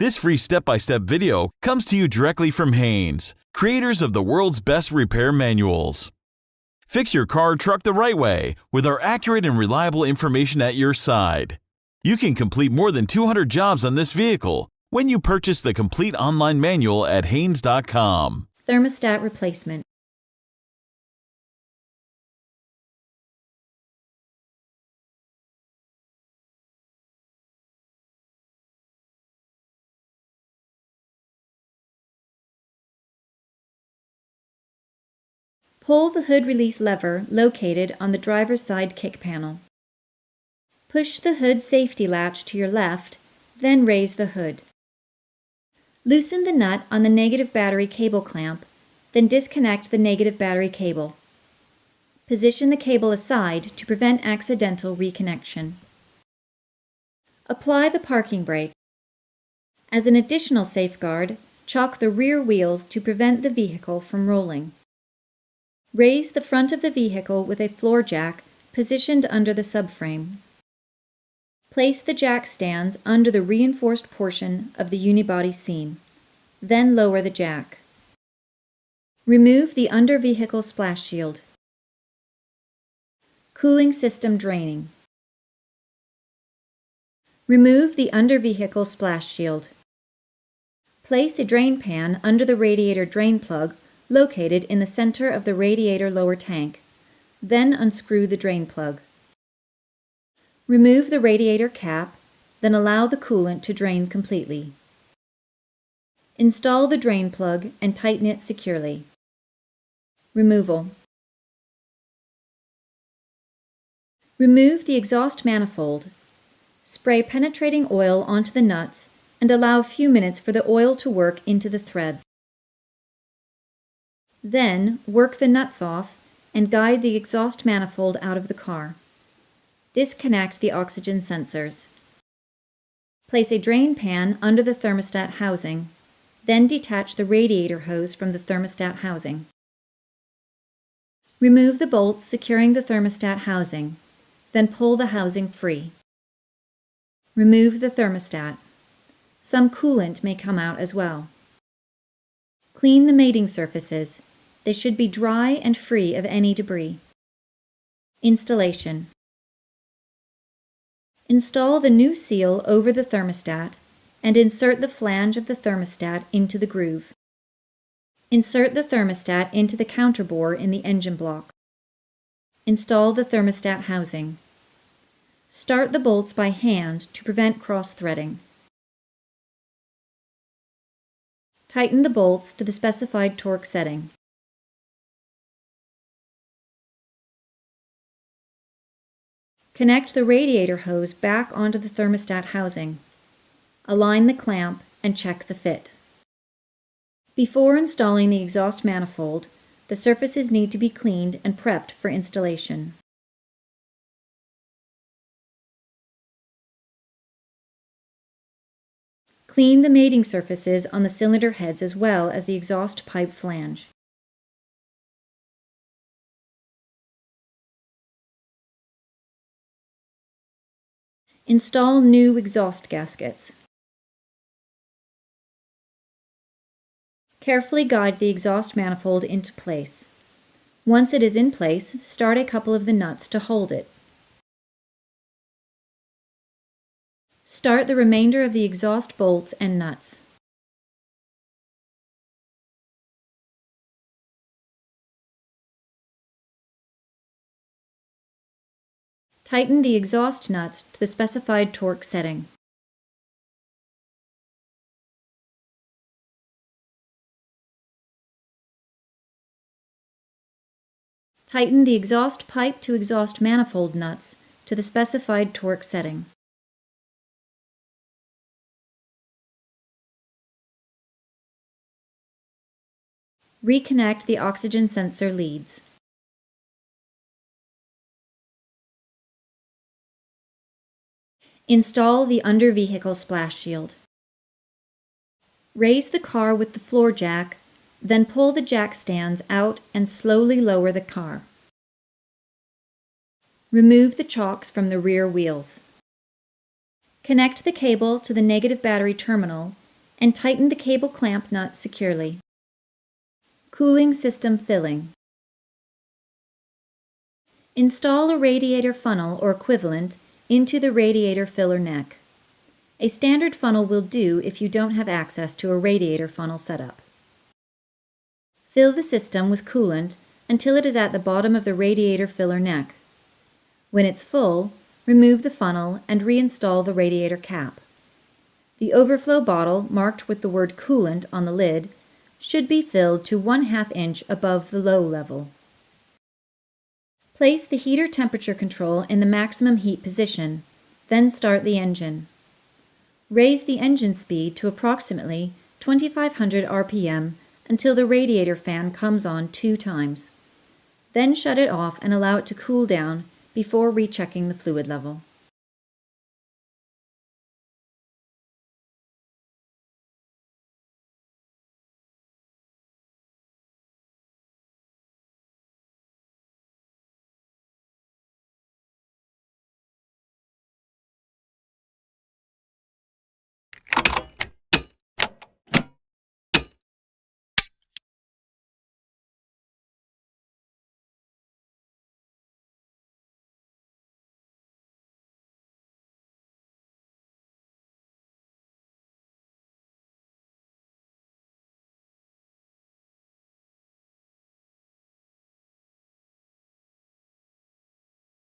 This free step-by-step video comes to you directly from Haynes, creators of the world's best repair manuals. Fix your car or truck the right way with our accurate and reliable information at your side. You can complete more than 200 jobs on this vehicle when you purchase the complete online manual at Haynes.com. Thermostat replacement. Pull the hood release lever located on the driver's side kick panel. Push the hood safety latch to your left, then raise the hood. Loosen the nut on the negative battery cable clamp, then disconnect the negative battery cable. Position the cable aside to prevent accidental reconnection. Apply the parking brake. As an additional safeguard, chock the rear wheels to prevent the vehicle from rolling. Raise the front of the vehicle with a floor jack positioned under the subframe. Place the jack stands under the reinforced portion of the unibody seam. Then lower the jack. Remove the under-vehicle splash shield. Cooling system draining. Remove the under-vehicle splash shield. Place a drain pan under the radiator drain plug located in the center of the radiator lower tank. Then unscrew the drain plug. Remove the radiator cap, then allow the coolant to drain completely. Install the drain plug and tighten it securely. Removal. Remove the exhaust manifold. Spray penetrating oil onto the nuts and allow a few minutes for the oil to work into the threads. Then, work the nuts off and guide the exhaust manifold out of the car. Disconnect the oxygen sensors. Place a drain pan under the thermostat housing, then detach the radiator hose from the thermostat housing. Remove the bolts securing the thermostat housing, then pull the housing free. Remove the thermostat. Some coolant may come out as well. Clean the mating surfaces. They should be dry and free of any debris. Installation. Install the new seal over the thermostat and insert the flange of the thermostat into the groove. Insert the thermostat into the counterbore in the engine block. Install the thermostat housing. Start the bolts by hand to prevent cross-threading. Tighten the bolts to the specified torque setting. Connect the radiator hose back onto the thermostat housing. Align the clamp and check the fit. Before installing the exhaust manifold, the surfaces need to be cleaned and prepped for installation. Clean the mating surfaces on the cylinder heads as well as the exhaust pipe flange. Install new exhaust gaskets. Carefully guide the exhaust manifold into place. Once it is in place, start a couple of the nuts to hold it. Start the remainder of the exhaust bolts and nuts. Tighten the exhaust nuts to the specified torque setting. Tighten the exhaust pipe to exhaust manifold nuts to the specified torque setting. Reconnect the oxygen sensor leads. Install the under-vehicle splash shield. Raise the car with the floor jack, then pull the jack stands out and slowly lower the car. Remove the chocks from the rear wheels. Connect the cable to the negative battery terminal and tighten the cable clamp nut securely. Cooling system filling. Install a radiator funnel or equivalent into the radiator filler neck. A standard funnel will do if you don't have access to a radiator funnel setup. Fill the system with coolant until it is at the bottom of the radiator filler neck. When it's full, remove the funnel and reinstall the radiator cap. The overflow bottle, marked with the word coolant on the lid, should be filled to 1/2 inch above the low level. Place the heater temperature control in the maximum heat position, then start the engine. Raise the engine speed to approximately 2500 RPM until the radiator fan comes on 2 times. Then shut it off and allow it to cool down before rechecking the fluid level.